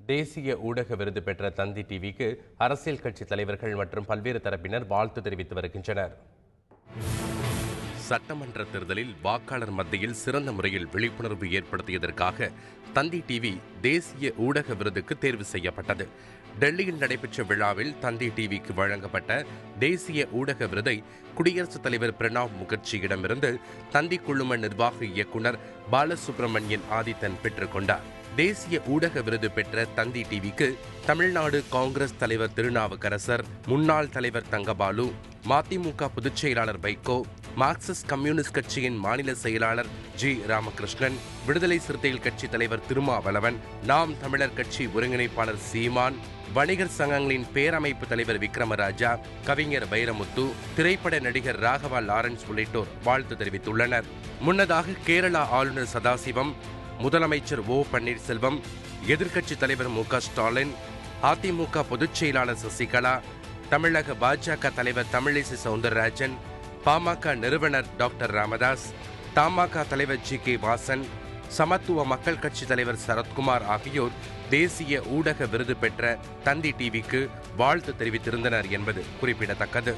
தேசிய ஊடக விருது பெற்ற தந்தி டிவிக்கு அரசியல் கட்சி தலைவர்கள் மற்றும் பல்வேறு தரப்பினர் வாழ்த்து தெரிவித்து வருகின்றனர். சட்டமன்ற தேர்தலில் வாக்காளர் மத்தியில் சிறந்த முறையில் விழிப்புணர்வு ஏற்படுத்தியதற்காக தந்தி டிவி தேசிய ஊடக விருதுக்கு தேர்வு செய்யப்பட்டது. டெல்லியில் நடைபெற்ற விழாவில் தந்தி டிவிக்கு வழங்கப்பட்ட தேசிய ஊடக விருதை குடியரசுத் தலைவர் பிரணாப் முகர்ஜியிடமிருந்து தந்தி குழும நிர்வாக இயக்குநர் பாலசுப்ரமணியன் ஆதித்தன் பெற்றுக்கொண்டார். தேசிய ஊடக விருது பெற்ற தந்தி டிவிக்கு தமிழ்நாடு காங்கிரஸ் தலைவர் திருநாவுக்கரசர், முன்னாள் தலைவர் தங்கபாலு, மதிமுக பொதுச் செயலாளர் வைகோ, மார்க்சிஸ்ட் கம்யூனிஸ்ட் கட்சியின் மாநில செயலாளர் ஜி. ராமகிருஷ்ணன், விடுதலை சிறுத்தைகள் கட்சி தலைவர் திருமாவளவன், நாம் தமிழர் கட்சி ஒருங்கிணைப்பாளர் சீமான், வணிகர் சங்கங்களின் பேரமைப்பு தலைவர் விக்ரமராஜா, கவிஞர் வைரமுத்து, திரைப்பட நடிகர் ராகவா லாரன்ஸ் உள்ளிட்டோர் வாழ்த்து தெரிவித்துள்ளனர். முன்னதாக கேரளா ஆளுநர் சதாசிவம், முதலமைச்சர் ஓ. பன்னீர்செல்வம், எதிர்க்கட்சித் தலைவர் மு.க. ஸ்டாலின், அதிமுக பொதுச் செயலாளர் சசிகலா, தமிழக பாஜக தலைவர் தமிழிசை சவுந்தரராஜன், பாமக நிறுவனர் டாக்டர் ராமதாஸ், தமாக தலைவர் ஜி.கே. வாசன், சமத்துவ மக்கள் கட்சி தலைவர் சரத்குமார் ஆகியோர் தேசிய ஊடக விருது பெற்ற தந்தி டிவிக்கு வாழ்த்து தெரிவித்திருந்தனர் என்பது குறிப்பிடத்தக்கது.